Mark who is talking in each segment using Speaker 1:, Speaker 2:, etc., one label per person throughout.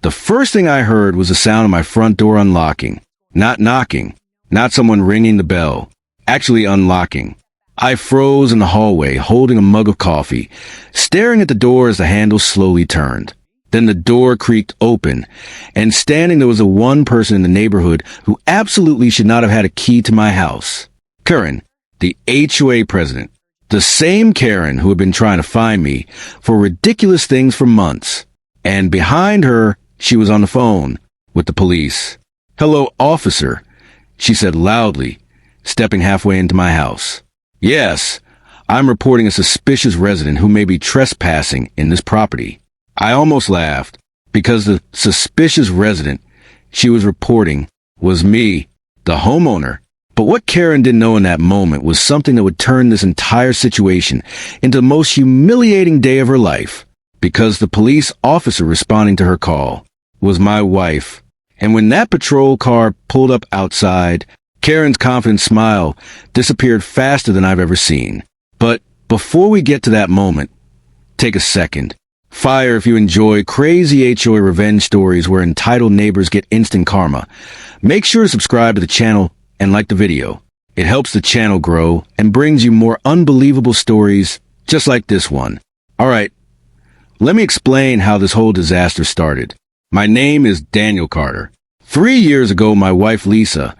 Speaker 1: The first thing I heard was the sound of my front door unlocking. Not knocking, not someone ringing the bell, actually unlocking. I froze in the hallway, holding a mug of coffee, staring at the door as the handle slowly turned. Then the door creaked open, and standing there was the one person in the neighborhood who absolutely should not have had a key to my house. Karen, the HOA president. The same Karen who had been trying to find me for ridiculous things for months. And behind her, she was on the phone with the police. "Hello, officer," she said loudly, stepping halfway into my house. "Yes, I'm reporting a suspicious resident who may be trespassing in this property." I almost laughed, because the suspicious resident she was reporting was me, the homeowner. But what Karen didn't know in that moment was something that would turn this entire situation into the most humiliating day of her life, because the police officer responding to her call was my wife. And when that patrol car pulled up outside, Karen's confident smile disappeared faster than I've ever seen. But before we get to that moment, take a second. Fire if you enjoy crazy HOA revenge stories where entitled neighbors get instant karma. Make sure to subscribe to the channel and like the video. It helps the channel grow and brings you more unbelievable stories just like this one. Alright, let me explain how this whole disaster started. My name is Daniel Carter. 3 years ago, my wife Lisa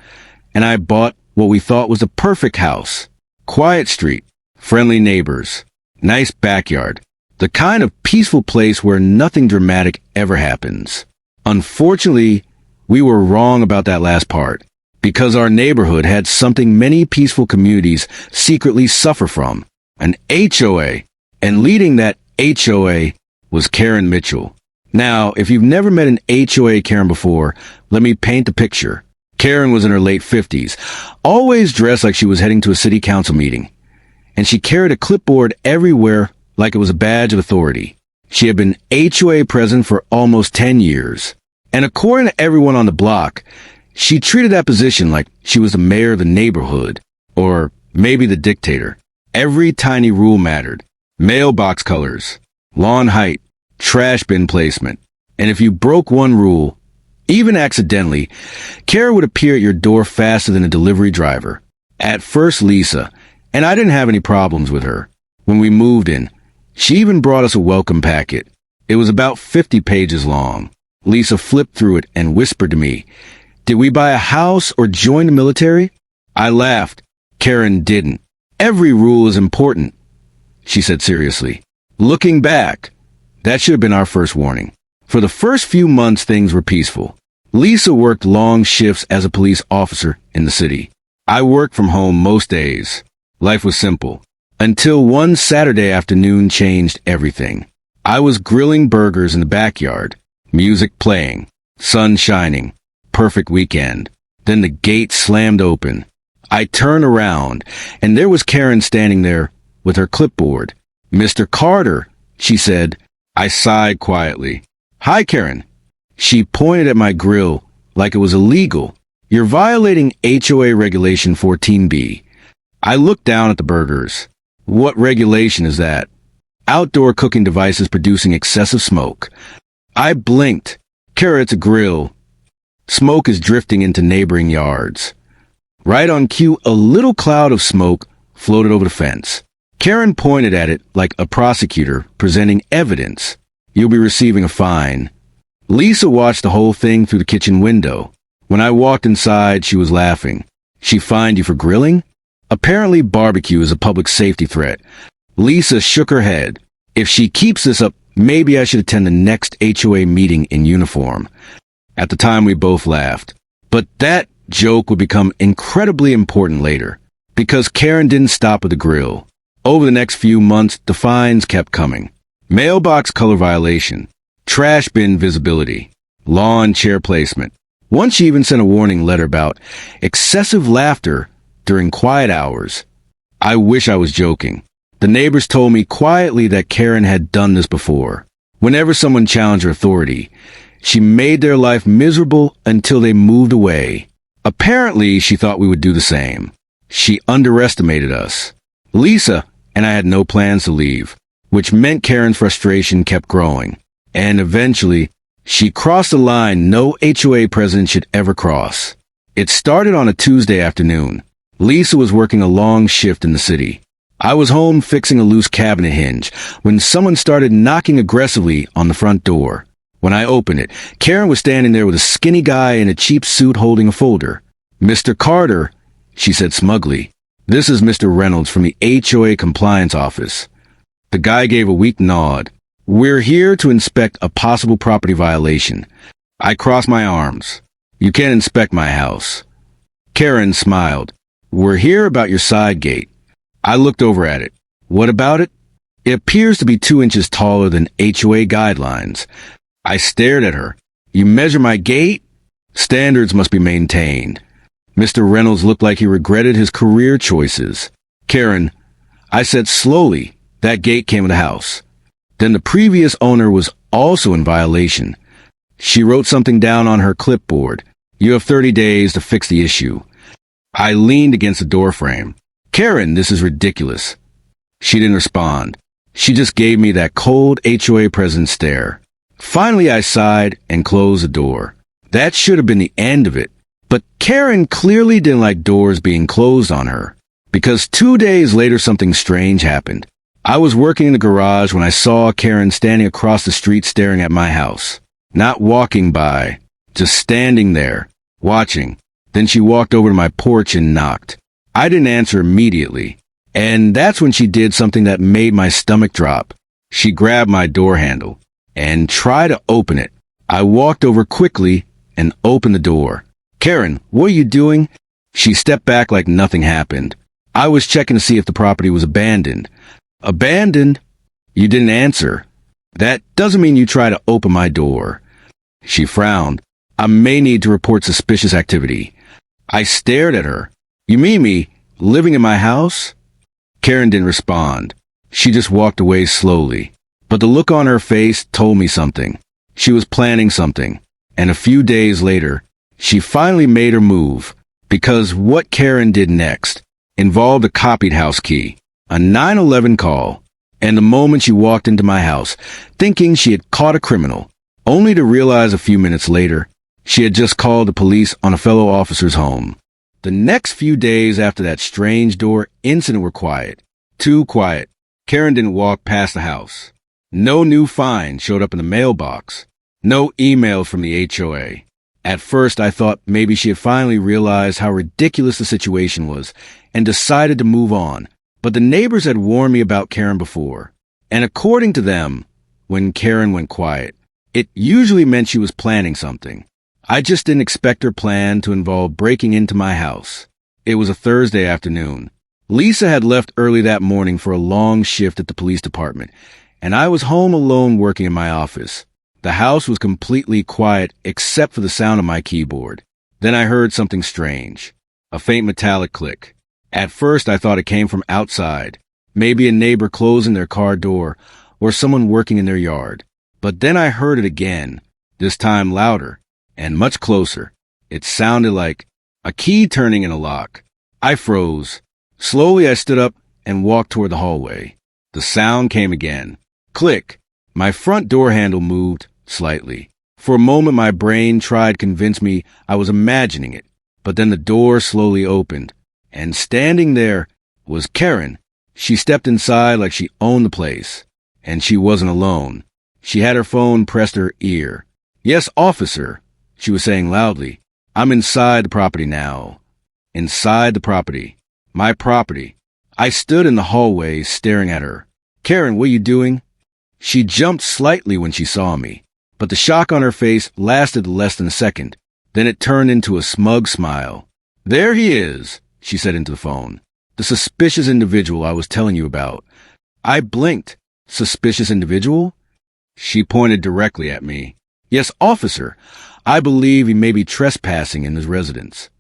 Speaker 1: and I bought what we thought was the perfect house. Quiet street, friendly neighbors, nice backyard. The kind of peaceful place where nothing dramatic ever happens. Unfortunately, we were wrong about that last part, because our neighborhood had something many peaceful communities secretly suffer from, an HOA, and leading that HOA was Karen Mitchell. Now, if you've never met an HOA Karen before, let me paint the picture. Karen was in her late 50s, always dressed like she was heading to a city council meeting, and she carried a clipboard everywhere like it was a badge of authority. She had been HOA president for almost 10 years. And according to everyone on the block, she treated that position like she was the mayor of the neighborhood, or maybe the dictator. Every tiny rule mattered. Mailbox colors, lawn height, trash bin placement. And if you broke one rule, even accidentally, Kara would appear at your door faster than a delivery driver. At first, Lisa, and I didn't have any problems with her. When we moved in, she even brought us a welcome packet. It was about 50 pages long. Lisa flipped through it and whispered to me, "Did we buy a house or join the military?" I laughed. Karen didn't. "Every rule is important," she said seriously. Looking back, that should have been our first warning. For the first few months, things were peaceful. Lisa worked long shifts as a police officer in the city. I worked from home most days. Life was simple. Until one Saturday afternoon changed everything. I was grilling burgers in the backyard, music playing, sun shining, perfect weekend. Then the gate slammed open. I turned around, and there was Karen standing there with her clipboard. "Mr. Carter," she said. I sighed quietly. "Hi, Karen." She pointed at my grill like it was illegal. "You're violating HOA Regulation 14B. I looked down at the burgers. "What regulation is that?" "Outdoor cooking devices producing excessive smoke." I blinked. "Kara, it's a grill. Smoke is drifting into neighboring yards." Right on cue, a little cloud of smoke floated over the fence. Karen pointed at it like a prosecutor presenting evidence. "You'll be receiving a fine." Lisa watched the whole thing through the kitchen window. When I walked inside, she was laughing. "She fined you for grilling?" Apparently barbecue is a public safety threat. Lisa shook her head. "If she keeps this up, maybe I should attend the next HOA meeting in uniform." At the time, we both laughed. But that joke would become incredibly important later, because Karen didn't stop with the grill. Over the next few months, the fines kept coming. Mailbox color violation, trash bin visibility, lawn chair placement. Once she even sent a warning letter about excessive laughter during quiet hours. I wish I was joking. The neighbors told me quietly that Karen had done this before. Whenever someone challenged her authority, she made their life miserable until they moved away. Apparently, she thought we would do the same. She underestimated us. Lisa and I had no plans to leave, which meant Karen's frustration kept growing. And eventually, She crossed a line no HOA president should ever cross. It started on a Tuesday afternoon. Lisa was working a long shift in the city. I was home fixing a loose cabinet hinge when someone started knocking aggressively on the front door. When I opened it, Karen was standing there with a skinny guy in a cheap suit holding a folder. "Mr. Carter," she said smugly. "This is Mr. Reynolds from the HOA compliance office." The guy gave a weak nod. "We're here to inspect a possible property violation." I crossed my arms. "You can't inspect my house." Karen smiled. "We're here about your side gate." I looked over at it. "What about it?" "It appears to be 2 inches taller than HOA guidelines." I stared at her. "You measure my gate?" "Standards must be maintained." Mr. Reynolds looked like he regretted his career choices. "Karen," I said slowly, "that gate came with the house. Then the previous owner was also in violation." She wrote something down on her clipboard. "You have 30 days to fix the issue." I leaned against the doorframe. "Karen, this is ridiculous." She didn't respond. She just gave me that cold HOA president stare. Finally, I sighed and closed the door. That should have been the end of it. But Karen clearly didn't like doors being closed on her. Because 2 days later, something strange happened. I was working in the garage when I saw Karen standing across the street staring at my house. Not walking by, just standing there, watching. Then she walked over to my porch and knocked. I didn't answer immediately. And that's when she did something that made my stomach drop. She grabbed my door handle and tried to open it. I walked over quickly and opened the door. "Karen, what are you doing?" She stepped back like nothing happened. "I was checking to see if the property was abandoned." "Abandoned?" "You didn't answer." "That doesn't mean you try to open my door." She frowned. "I may need to report suspicious activity." I stared at her. "You mean me living in my house?" Karen didn't respond. She just walked away slowly. But the look on her face told me something. She was planning something. And a few days later, she finally made her move. Because what Karen did next involved a copied house key. A 911 call, and the moment she walked into my house, thinking she had caught a criminal, only to realize a few minutes later, she had just called the police on a fellow officer's home. The next few days after that strange door incident were quiet. Too quiet. Karen didn't walk past the house. No new fine showed up in the mailbox. No email from the HOA. At first, I thought maybe she had finally realized how ridiculous the situation was and decided to move on. But the neighbors had warned me about Karen before. And according to them, when Karen went quiet, it usually meant she was planning something. I just didn't expect her plan to involve breaking into my house. It was a Thursday afternoon. Lisa had left early that morning for a long shift at the police department, and I was home alone working in my office. The house was completely quiet except for the sound of my keyboard. Then I heard something strange. A faint metallic click. At first, I thought it came from outside, maybe a neighbor closing their car door or someone working in their yard. But then I heard it again, this time louder and much closer. It sounded like a key turning in a lock. I froze. Slowly, I stood up and walked toward the hallway. The sound came again. Click. My front door handle moved slightly. For a moment, my brain tried to convince me I was imagining it, but then the door slowly opened. And standing there was Karen. She stepped inside like she owned the place. And she wasn't alone. She had her phone pressed to her ear. "Yes, officer," she was saying loudly. "I'm inside the property now." Inside the property. My property. I stood in the hallway staring at her. "Karen, what are you doing?" She jumped slightly when she saw me. But the shock on her face lasted less than a second. Then it turned into a smug smile. "There he is," she said into the phone. "The suspicious individual I was telling you about." I blinked. "Suspicious individual?" She pointed directly at me. "Yes, officer. I believe he may be trespassing in his residence."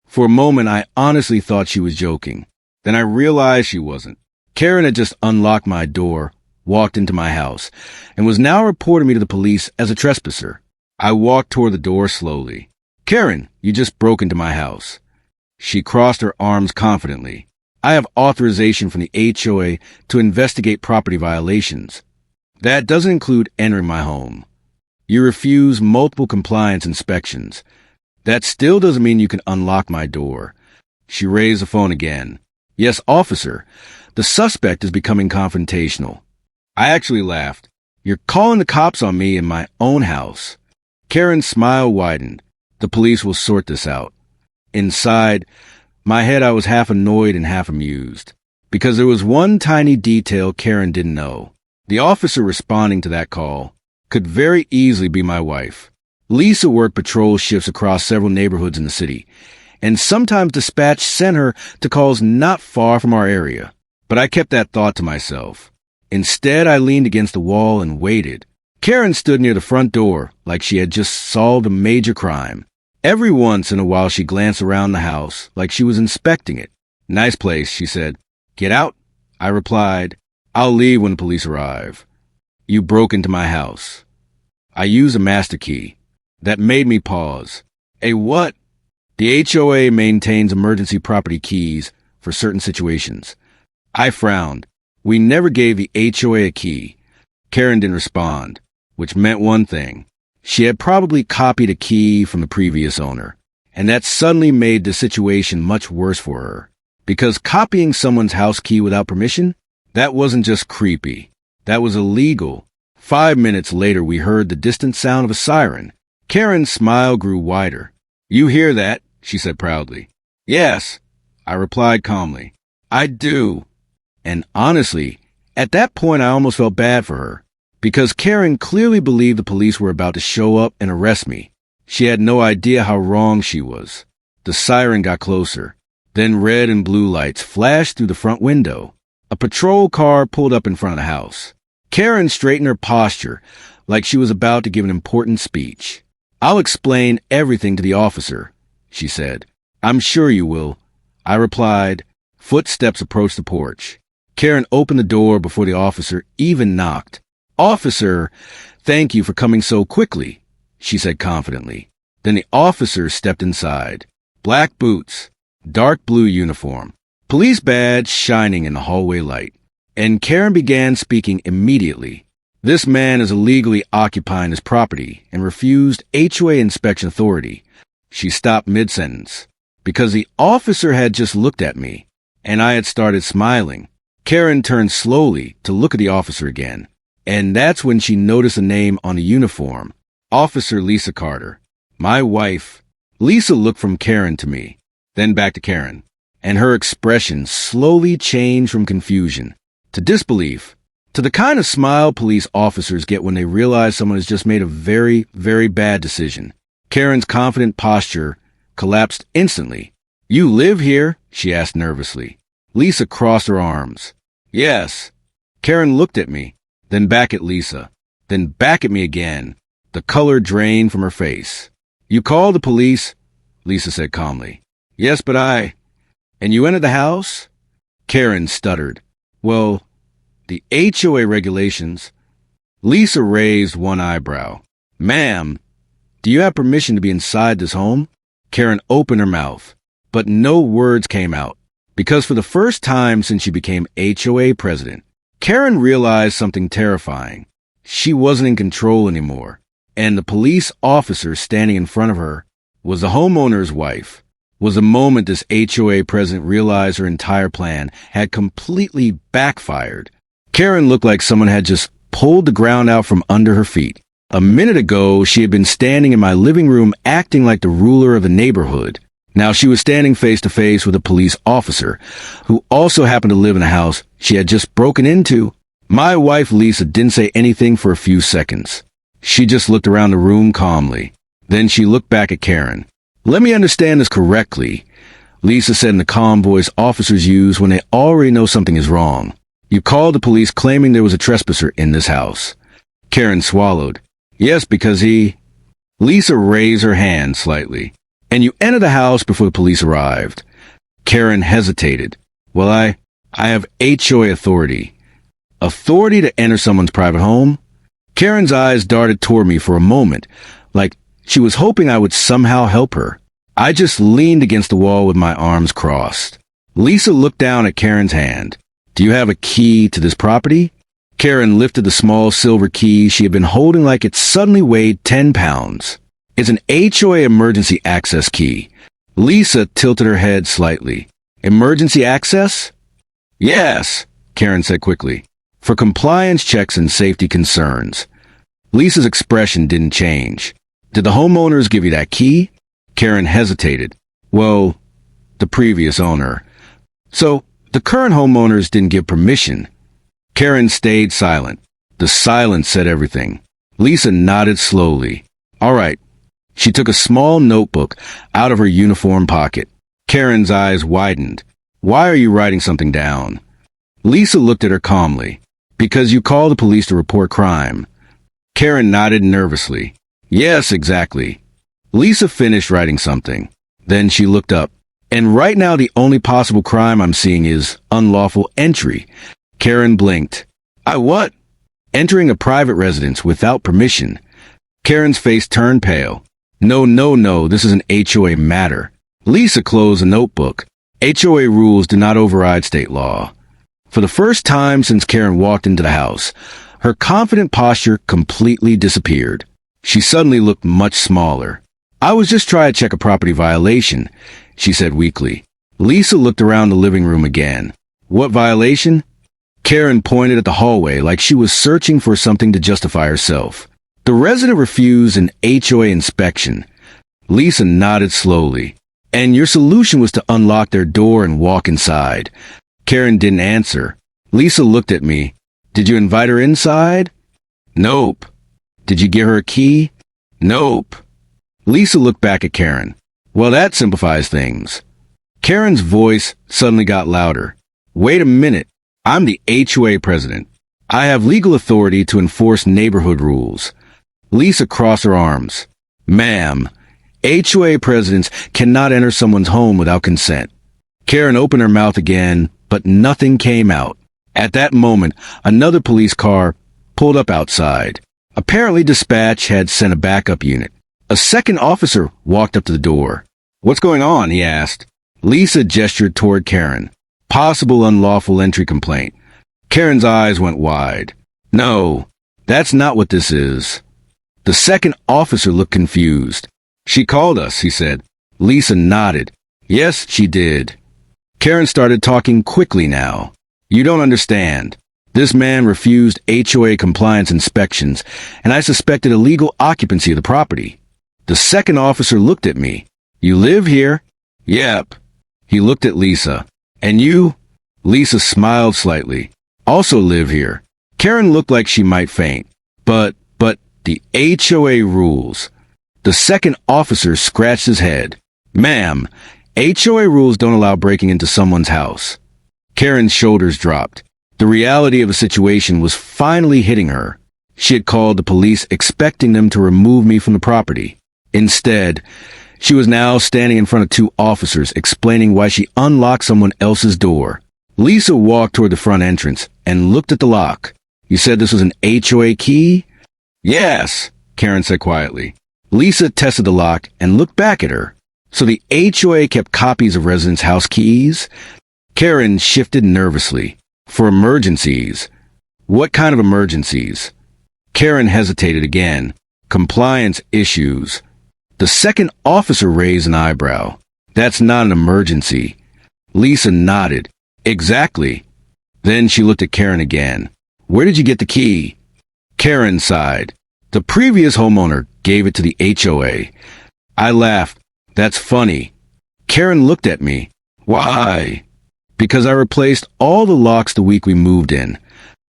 Speaker 1: For a moment, I honestly thought she was joking. Then I realized she wasn't. Karen had just unlocked my door, walked into my house, and was now reporting me to the police as a trespasser. I walked toward the door slowly. "Karen, you just broke into my house." She crossed her arms confidently. "I have authorization from the HOA to investigate property violations. That doesn't include entering my home." You refuse multiple compliance inspections. That still doesn't mean you can unlock my door. She raised the phone again. Yes, officer. The suspect is becoming confrontational. I actually laughed. You're calling the cops on me in my own house. Karen's smile widened. The police will sort this out. Inside my head, I was half annoyed and half amused, because there was one tiny detail Karen didn't know. The officer responding to that call could very easily be my wife. Lisa worked patrol shifts across several neighborhoods in the city, and sometimes dispatch sent her to calls not far from our area. But I kept that thought to myself. Instead, I leaned against the wall and waited. Karen stood near the front door like she had just solved a major crime. Every once in a while, she glanced around the house like she was inspecting it. Nice place, she said. Get out? I replied. I'll leave when the police arrive. You broke into my house. I used a master key. That made me pause. A what? The HOA maintains emergency property keys for certain situations. I frowned. We never gave the HOA a key. Karen didn't respond, which meant one thing. She had probably copied a key from the previous owner, and that suddenly made the situation much worse for her. Because copying someone's house key without permission? That wasn't just creepy. That was illegal. 5 minutes later, we heard the distant sound of a siren. Karen's smile grew wider. You hear that? She said proudly. Yes, I replied calmly. I do. And honestly, at that point I almost felt bad for her, because Karen clearly believed the police were about to show up and arrest me. She had no idea how wrong she was. The siren got closer. Then red and blue lights flashed through the front window. A patrol car pulled up in front of the house. Karen straightened her posture like she was about to give an important speech. I'll explain everything to the officer, she said. I'm sure you will, I replied. Footsteps approached the porch. Karen opened the door before the officer even knocked. Officer, thank you for coming so quickly, she said confidently. Then the officer stepped inside. Black boots, dark blue uniform, police badge shining in the hallway light. And Karen began speaking immediately. This man is illegally occupying his property and refused HOA inspection authority. She stopped mid-sentence because the officer had just looked at me, and I had started smiling. Karen turned slowly to look at the officer again, and that's when she noticed a name on the uniform. Officer Lisa Carter. My wife. Lisa looked from Karen to me, then back to Karen, and her expression slowly changed from confusion to disbelief, to the kind of smile police officers get when they realize someone has just made a very, very bad decision. Karen's confident posture collapsed instantly. You live here? She asked nervously. Lisa crossed her arms. Yes. Karen looked at me, then back at Lisa, then back at me again. The color drained from her face. You called the police? Lisa said calmly. Yes, but And you entered the house? Karen stuttered. Well, the HOA regulations. Lisa raised one eyebrow. Ma'am, do you have permission to be inside this home? Karen opened her mouth, but no words came out, because for the first time since she became HOA president, Karen realized something terrifying. She wasn't in control anymore, and the police officer standing in front of her was the homeowner's wife. Was the moment this HOA president realized her entire plan had completely backfired. Karen looked like someone had just pulled the ground out from under her feet. A minute ago, she had been standing in my living room acting like the ruler of the neighborhood. Now she was standing face to face with a police officer who also happened to live in a house she had just broken into. My wife, Lisa, didn't say anything for a few seconds. She just looked around the room calmly. Then she looked back at Karen. Let me understand this correctly, Lisa said in the calm voice officers use when they already know something is wrong. You called the police claiming there was a trespasser in this house. Karen swallowed. Yes, because he... Lisa raised her hand slightly. And you entered the house before the police arrived. Karen hesitated. Well, I have HOA authority. Authority to enter someone's private home? Karen's eyes darted toward me for a moment, like she was hoping I would somehow help her. I just leaned against the wall with my arms crossed. Lisa looked down at Karen's hand. Do you have a key to this property? Karen lifted the small silver key she had been holding like it suddenly weighed 10 pounds. It's an HOA emergency access key. Lisa tilted her head slightly. Emergency access? Yes, Karen said quickly. For compliance checks and safety concerns. Lisa's expression didn't change. Did the homeowners give you that key? Karen hesitated. Well, the previous owner. So, the current homeowners didn't give permission. Karen stayed silent. The silence said everything. Lisa nodded slowly. All right. She took a small notebook out of her uniform pocket. Karen's eyes widened. Why are you writing something down? Lisa looked at her calmly. Because you called the police to report crime. Karen nodded nervously. Yes, exactly. Lisa finished writing something. Then she looked up. And right now the only possible crime I'm seeing is unlawful entry. Karen blinked. What? Entering a private residence without permission. Karen's face turned pale. No, this is an HOA matter. Lisa closed the notebook. HOA rules do not override state law. For the first time since Karen walked into the house, her confident posture completely disappeared. She suddenly looked much smaller. I was just trying to check a property violation, she said weakly. Lisa looked around the living room again. What violation? Karen pointed at the hallway like she was searching for something to justify herself. The resident refused an HOA inspection. Lisa nodded slowly. And your solution was to unlock their door and walk inside. Karen didn't answer. Lisa looked at me. Did you invite her inside? Nope. Did you give her a key? Nope. Lisa looked back at Karen. Well, that simplifies things. Karen's voice suddenly got louder. Wait a minute. I'm the HOA president. I have legal authority to enforce neighborhood rules. Lisa crossed her arms. Ma'am, HOA presidents cannot enter someone's home without consent. Karen opened her mouth again, but nothing came out. At that moment, another police car pulled up outside. Apparently, dispatch had sent a backup unit. A second officer walked up to the door. What's going on? He asked. Lisa gestured toward Karen. Possible unlawful entry complaint. Karen's eyes went wide. No, that's not what this is. The second officer looked confused. She called us, he said. Lisa nodded. Yes, she did. Karen started talking quickly now. You don't understand. This man refused HOA compliance inspections, and I suspected illegal occupancy of the property. The second officer looked at me. You live here? Yep. He looked at Lisa. And you? Lisa smiled slightly. Also live here. Karen looked like she might faint. But the HOA rules. The second officer scratched his head. Ma'am, HOA rules don't allow breaking into someone's house. Karen's shoulders dropped. The reality of the situation was finally hitting her. She had called the police expecting them to remove me from the property. Instead, she was now standing in front of two officers explaining why she unlocked someone else's door. Lisa walked toward the front entrance and looked at the lock. You said this was an HOA key? Yes, Karen said quietly. Lisa tested the lock and looked back at her. So the HOA kept copies of residents' house keys? Karen shifted nervously. For emergencies. What kind of emergencies? Karen hesitated again. Compliance issues. The second officer raised an eyebrow. That's not an emergency. Lisa nodded. Exactly. Then she looked at Karen again. Where did you get the key? Karen sighed. The previous homeowner gave it to the HOA. I laughed. That's funny. Karen looked at me. Why? Because I replaced all the locks the week we moved in.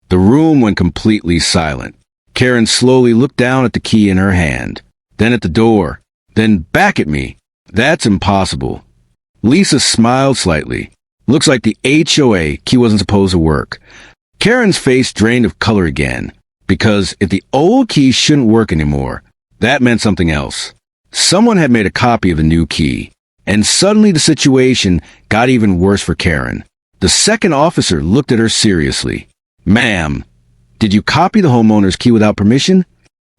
Speaker 1: The room went completely silent. Karen slowly looked down at the key in her hand, then at the door, then back at me. That's impossible. Lisa smiled slightly. Looks like the HOA key wasn't supposed to work. Karen's face drained of color again, because if the old key shouldn't work anymore, that meant something else. Someone had made a copy of the new key, and suddenly the situation got even worse for Karen. The second officer looked at her seriously. Ma'am, did you copy the homeowner's key without permission?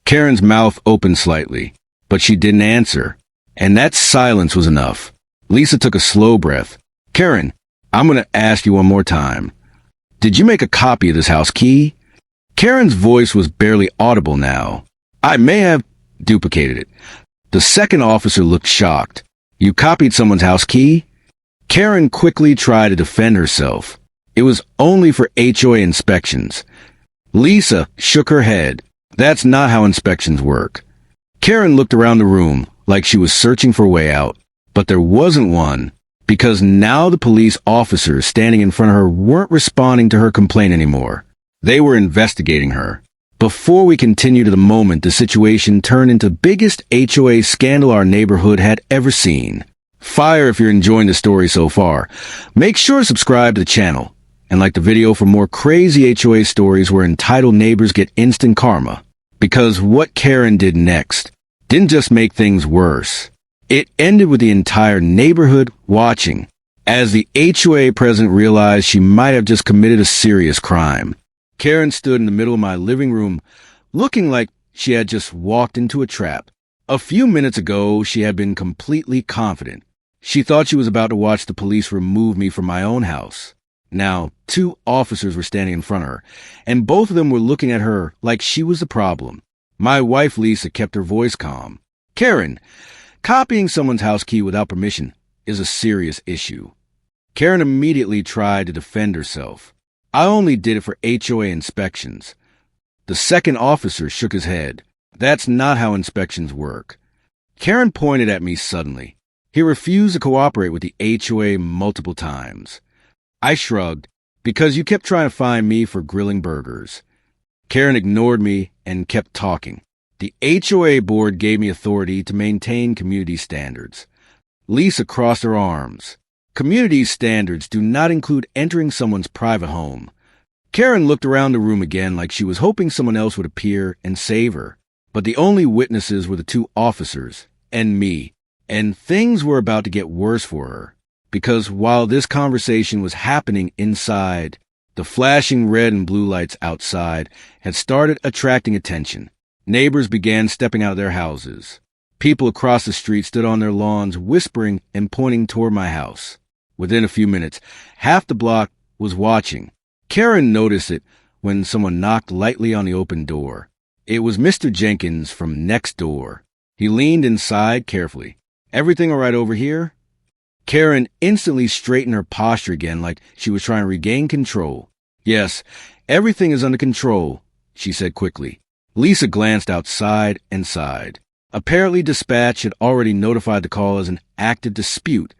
Speaker 1: Karen's mouth opened slightly, but she didn't answer, and that silence was enough. Lisa took a slow breath. Karen, I'm going to ask you one more time. Did you make a copy of this house key? Karen's voice was barely audible now. I may have duplicated it. The second officer looked shocked. You copied someone's house key? Karen quickly tried to defend herself. It was only for HOA inspections. Lisa shook her head. That's not how inspections work. Karen looked around the room like she was searching for a way out, but there wasn't one, because now the police officers standing in front of her weren't responding to her complaint anymore. They were investigating her. Before we continue to the moment, the situation turned into the biggest HOA scandal our neighborhood had ever seen. Fire if you're enjoying the story so far. Make sure to subscribe to the channel and like the video for more crazy HOA stories where entitled neighbors get instant karma. Because what Karen did next didn't just make things worse. It ended with the entire neighborhood watching, as the HOA president realized she might have just committed a serious crime. Karen stood in the middle of my living room, looking like she had just walked into a trap. A few minutes ago, she had been completely confident. She thought she was about to watch the police remove me from my own house. Now, 2 officers were standing in front of her, and both of them were looking at her like she was the problem. My wife, Lisa, kept her voice calm. Karen, copying someone's house key without permission is a serious issue. Karen immediately tried to defend herself. I only did it for HOA inspections. The second officer shook his head. That's not how inspections work. Karen pointed at me suddenly. He refused to cooperate with the HOA multiple times. I shrugged, because you kept trying to find me for grilling burgers. Karen ignored me and kept talking. The HOA board gave me authority to maintain community standards. Lisa crossed her arms. Community standards do not include entering someone's private home. Karen looked around the room again like she was hoping someone else would appear and save her. But the only witnesses were the 2 officers and me. And things were about to get worse for her. Because while this conversation was happening inside, the flashing red and blue lights outside had started attracting attention. Neighbors began stepping out of their houses. People across the street stood on their lawns, whispering and pointing toward my house. Within a few minutes, half the block was watching. Karen noticed it when someone knocked lightly on the open door. It was Mr. Jenkins from next door. He leaned inside carefully. Everything all right over here? Karen instantly straightened her posture again like she was trying to regain control. Yes, everything is under control, she said quickly. Lisa glanced outside and sighed. Apparently dispatch had already notified the call as an active dispute,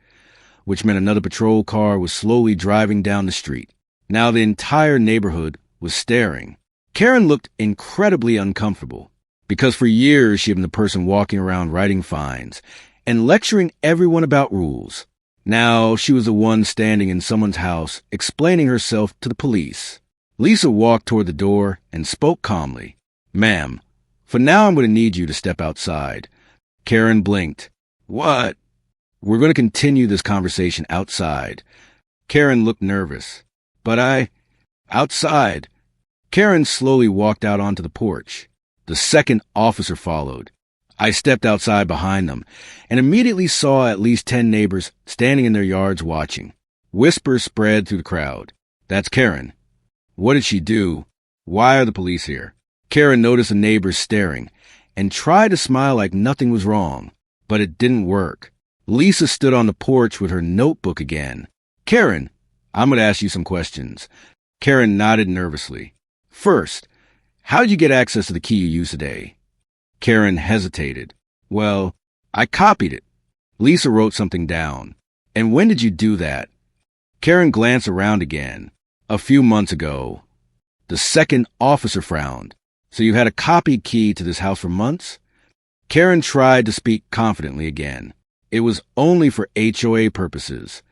Speaker 1: which meant another patrol car was slowly driving down the street. Now the entire neighborhood was staring. Karen looked incredibly uncomfortable, because for years she had been the person walking around writing fines and lecturing everyone about rules. Now she was the one standing in someone's house explaining herself to the police. Lisa walked toward the door and spoke calmly. Ma'am, for now I'm going to need you to step outside. Karen blinked. What? We're going to continue this conversation outside. Karen looked nervous. But outside. Karen slowly walked out onto the porch. The second officer followed. I stepped outside behind them and immediately saw at least 10 neighbors standing in their yards watching. Whispers spread through the crowd. That's Karen. What did she do? Why are the police here? Karen noticed the neighbors staring and tried to smile like nothing was wrong, but it didn't work. Lisa stood on the porch with her notebook again. Karen, I'm going to ask you some questions. Karen nodded nervously. First, how did you get access to the key you used today? Karen hesitated. Well, I copied it. Lisa wrote something down. And when did you do that? Karen glanced around again. A few months ago. The second officer frowned. So you had a copied key to this house for months? Karen tried to speak confidently again. It was only for HOA purposes.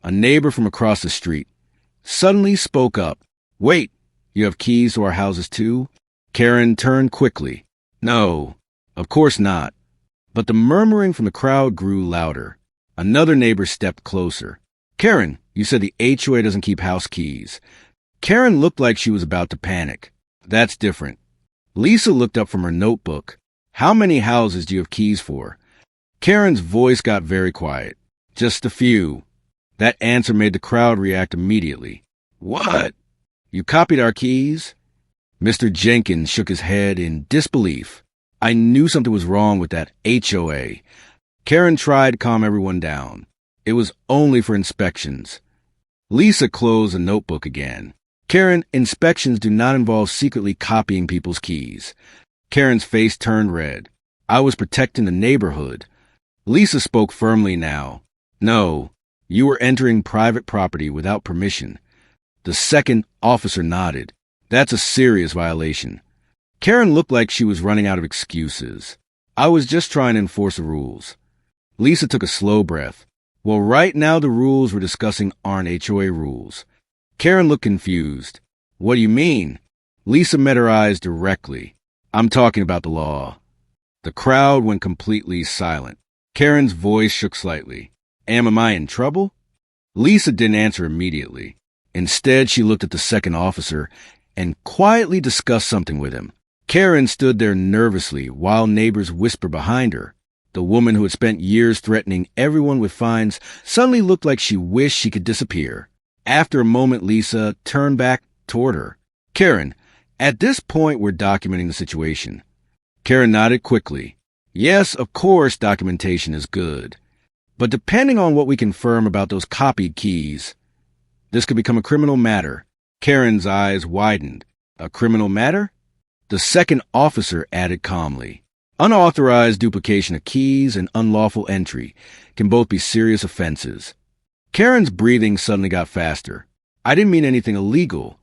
Speaker 1: A neighbor from across the street suddenly spoke up. Wait, you have keys to our houses too? Karen turned quickly. No, of course not. But the murmuring from the crowd grew louder. Another neighbor stepped closer. Karen, you said the HOA doesn't keep house keys. Karen looked like she was about to panic. That's different. Lisa looked up from her notebook. How many houses do you have keys for? Karen's voice got very quiet. Just a few. That answer made the crowd react immediately. What? You copied our keys? Mr. Jenkins shook his head in disbelief. I knew something was wrong with that HOA. Karen tried to calm everyone down. It was only for inspections. Lisa closed a notebook again. Karen, inspections do not involve secretly copying people's keys. Karen's face turned red. I was protecting the neighborhood. Lisa spoke firmly now. No, you were entering private property without permission. The second officer nodded. That's a serious violation. Karen looked like she was running out of excuses. I was just trying to enforce the rules. Lisa took a slow breath. Well, right now the rules we're discussing aren't HOA rules. Karen looked confused. What do you mean? Lisa met her eyes directly. I'm talking about the law. The crowd went completely silent. Karen's voice shook slightly. Am I in trouble? Lisa didn't answer immediately. Instead, she looked at the second officer and quietly discussed something with him. Karen stood there nervously while neighbors whispered behind her. The woman who had spent years threatening everyone with fines suddenly looked like she wished she could disappear. After a moment, Lisa turned back toward her. Karen, at this point, we're documenting the situation. Karen nodded quickly. Yes, of course, documentation is good. But depending on what we confirm about those copied keys, this could become a criminal matter. Karen's eyes widened. A criminal matter? The second officer added calmly. Unauthorized duplication of keys and unlawful entry can both be serious offenses. Karen's breathing suddenly got faster. I didn't mean anything illegal.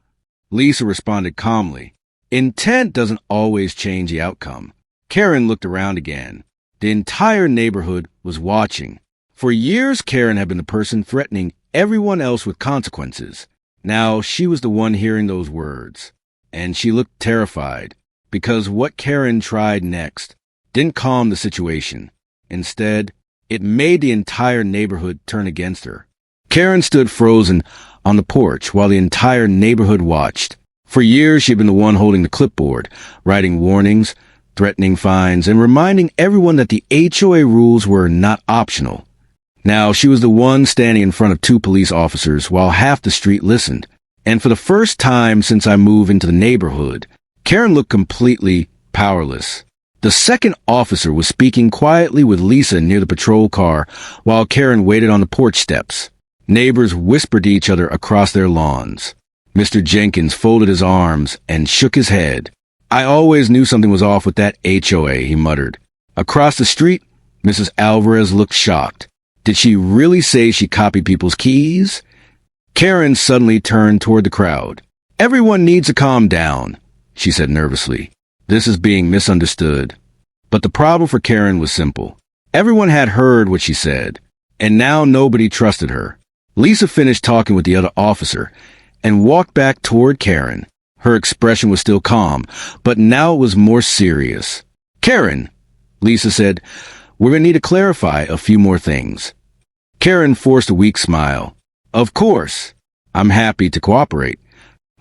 Speaker 1: Lisa responded calmly. Intent doesn't always change the outcome. Karen looked around again. The entire neighborhood was watching. For years, Karen had been the person threatening everyone else with consequences. Now she was the one hearing those words. And she looked terrified, because what Karen tried next didn't calm the situation. Instead, it made the entire neighborhood turn against her. Karen stood frozen on the porch while the entire neighborhood watched. For years, she'd been the one holding the clipboard, writing warnings, threatening fines, and reminding everyone that the HOA rules were not optional. Now, she was the one standing in front of two police officers while half the street listened. And for the first time since I moved into the neighborhood, Karen looked completely powerless. The second officer was speaking quietly with Lisa near the patrol car while Karen waited on the porch steps. Neighbors whispered to each other across their lawns. Mr. Jenkins folded his arms and shook his head. I always knew something was off with that HOA, he muttered. Across the street, Mrs. Alvarez looked shocked. Did she really say she copied people's keys? Karen suddenly turned toward the crowd. Everyone needs to calm down, she said nervously. This is being misunderstood. But the problem for Karen was simple. Everyone had heard what she said, and now nobody trusted her. Lisa finished talking with the other officer and walked back toward Karen. Her expression was still calm, but now it was more serious. Karen, Lisa said, we're going to need to clarify a few more things. Karen forced a weak smile. Of course. I'm happy to cooperate.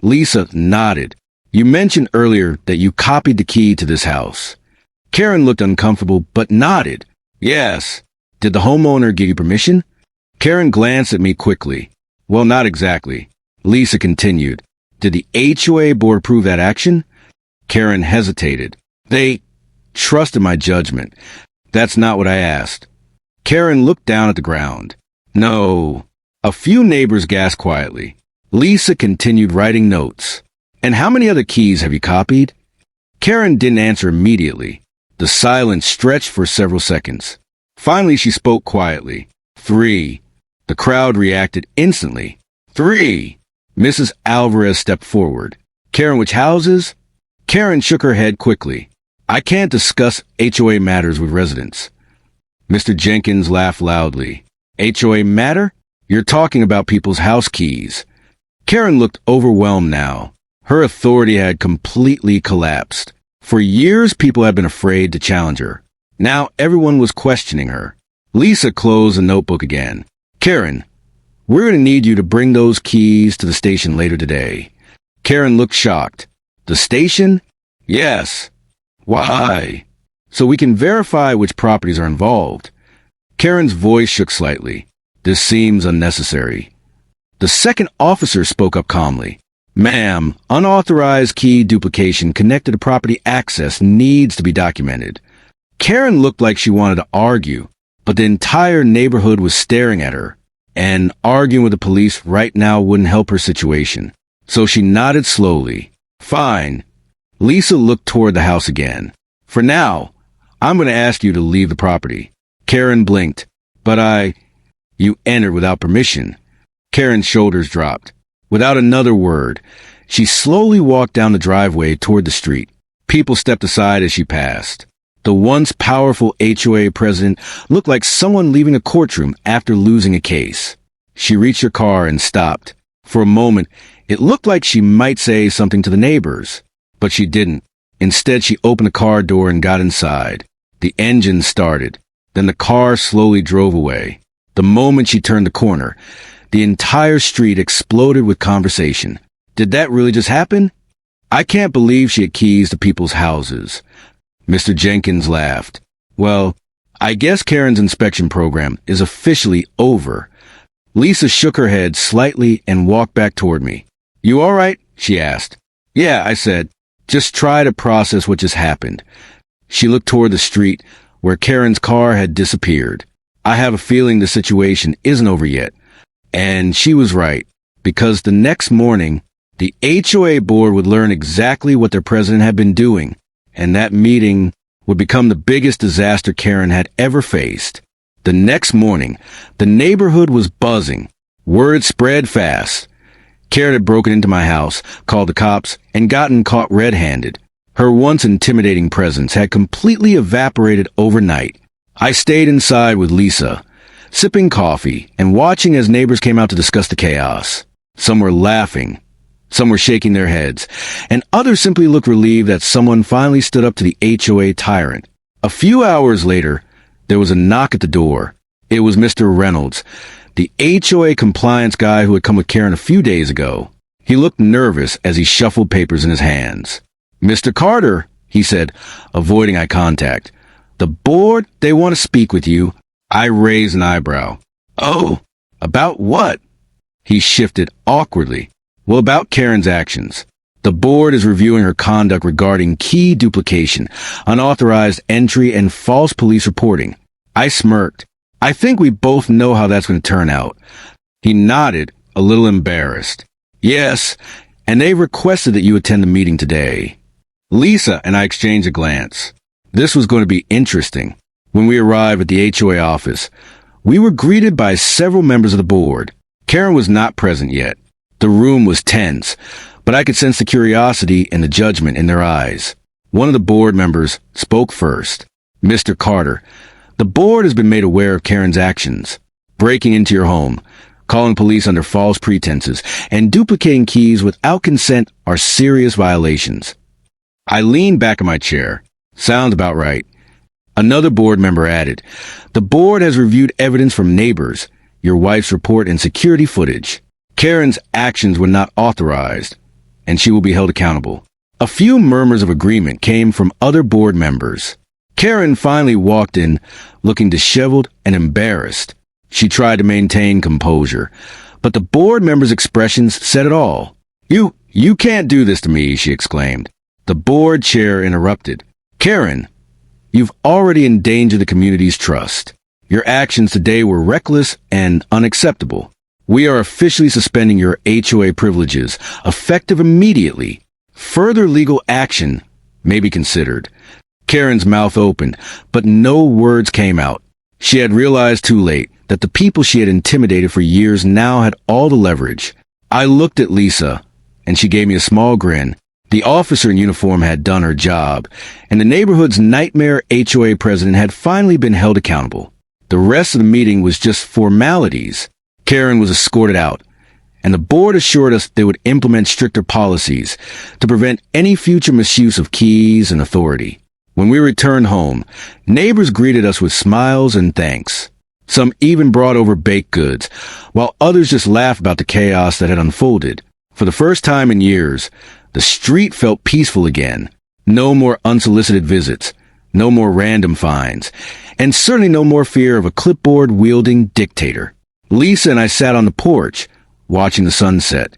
Speaker 1: Lisa nodded. You mentioned earlier that you copied the key to this house. Karen looked uncomfortable, but nodded. Yes. Did the homeowner give you permission? Karen glanced at me quickly. Well, not exactly. Lisa continued. Did the HOA board approve that action? Karen hesitated. They trusted my judgment. That's not what I asked. Karen looked down at the ground. No. A few neighbors gasped quietly. Lisa continued writing notes. And how many other keys have you copied? Karen didn't answer immediately. The silence stretched for several seconds. Finally, she spoke quietly. 3. The crowd reacted instantly. 3. Mrs. Alvarez stepped forward. Karen, which houses? Karen shook her head quickly. I can't discuss HOA matters with residents. Mr. Jenkins laughed loudly. HOA matter? You're talking about people's house keys. Karen looked overwhelmed now. Her authority had completely collapsed. For years, people had been afraid to challenge her. Now everyone was questioning her. Lisa closed the notebook again. Karen, we're going to need you to bring those keys to the station later today. Karen looked shocked. The station? Yes. Why? So we can verify which properties are involved. Karen's voice shook slightly. This seems unnecessary. The second officer spoke up calmly. Ma'am, unauthorized key duplication connected to property access needs to be documented. Karen looked like she wanted to argue, but the entire neighborhood was staring at her, and arguing with the police right now wouldn't help her situation. So she nodded slowly. Fine. Lisa looked toward the house again. For now, I'm going to ask you to leave the property. Karen blinked. But You entered without permission. Karen's shoulders dropped. Without another word, she slowly walked down the driveway toward the street. People stepped aside as she passed. The once powerful HOA president looked like someone leaving a courtroom after losing a case. She reached her car and stopped. For a moment, it looked like she might say something to the neighbors, but she didn't. Instead, she opened the car door and got inside. The engine started. Then the car slowly drove away. The moment she turned the corner, the entire street exploded with conversation. Did that really just happen? I can't believe she had keys to people's houses. Mr. Jenkins laughed. Well, I guess Karen's inspection program is officially over. Lisa shook her head slightly and walked back toward me. You all right? She asked. Yeah, I said. Just try to process what just happened. She looked toward the street where Karen's car had disappeared. I have a feeling the situation isn't over yet. And she was right, because the next morning, the HOA board would learn exactly what their president had been doing, and that meeting would become the biggest disaster Karen had ever faced. The next morning, the neighborhood was buzzing. Word spread fast. Karen had broken into my house, called the cops, and gotten caught red-handed. Her once intimidating presence had completely evaporated overnight. I stayed inside with Lisa, sipping coffee and watching as neighbors came out to discuss the chaos. Some were laughing, some were shaking their heads, and others simply looked relieved that someone finally stood up to the HOA tyrant. A few hours later, there was a knock at the door. It was Mr. Reynolds, the HOA compliance guy who had come with Karen a few days ago. He looked nervous as he shuffled papers in his hands. Mr. Carter, he said, avoiding eye contact. The board, they want to speak with you. I raised an eyebrow. Oh, about what? He shifted awkwardly. Well, about Karen's actions. The board is reviewing her conduct regarding key duplication, unauthorized entry, and false police reporting. I smirked. I think we both know how that's going to turn out. He nodded, a little embarrassed. Yes, and they requested that you attend the meeting today. Lisa and I exchanged a glance. This was going to be interesting. When we arrived at the HOA office, we were greeted by several members of the board. Karen was not present yet. The room was tense, but I could sense the curiosity and the judgment in their eyes. One of the board members spoke first. Mr. Carter, the board has been made aware of Karen's actions. Breaking into your home, calling police under false pretenses, and duplicating keys without consent are serious violations. I leaned back in my chair. Sounds about right. Another board member added, the board has reviewed evidence from neighbors, your wife's report, and security footage. Karen's actions were not authorized, and she will be held accountable. A few murmurs of agreement came from other board members. Karen finally walked in, looking disheveled and embarrassed. She tried to maintain composure, but the board members' expressions said it all. You can't do this to me, she exclaimed. The board chair interrupted. Karen, you've already endangered the community's trust. Your actions today were reckless and unacceptable. We are officially suspending your HOA privileges, effective immediately. Further legal action may be considered. Karen's mouth opened, but no words came out. She had realized too late that the people she had intimidated for years now had all the leverage. I looked at Lisa, and she gave me a small grin. The officer in uniform had done her job, and the neighborhood's nightmare HOA president had finally been held accountable. The rest of the meeting was just formalities. Karen was escorted out, and the board assured us they would implement stricter policies to prevent any future misuse of keys and authority. When we returned home, neighbors greeted us with smiles and thanks. Some even brought over baked goods, while others just laughed about the chaos that had unfolded. For the first time in years, the street felt peaceful again. No more unsolicited visits, no more random fines, and certainly no more fear of a clipboard-wielding dictator. Lisa and I sat on the porch, watching the sunset.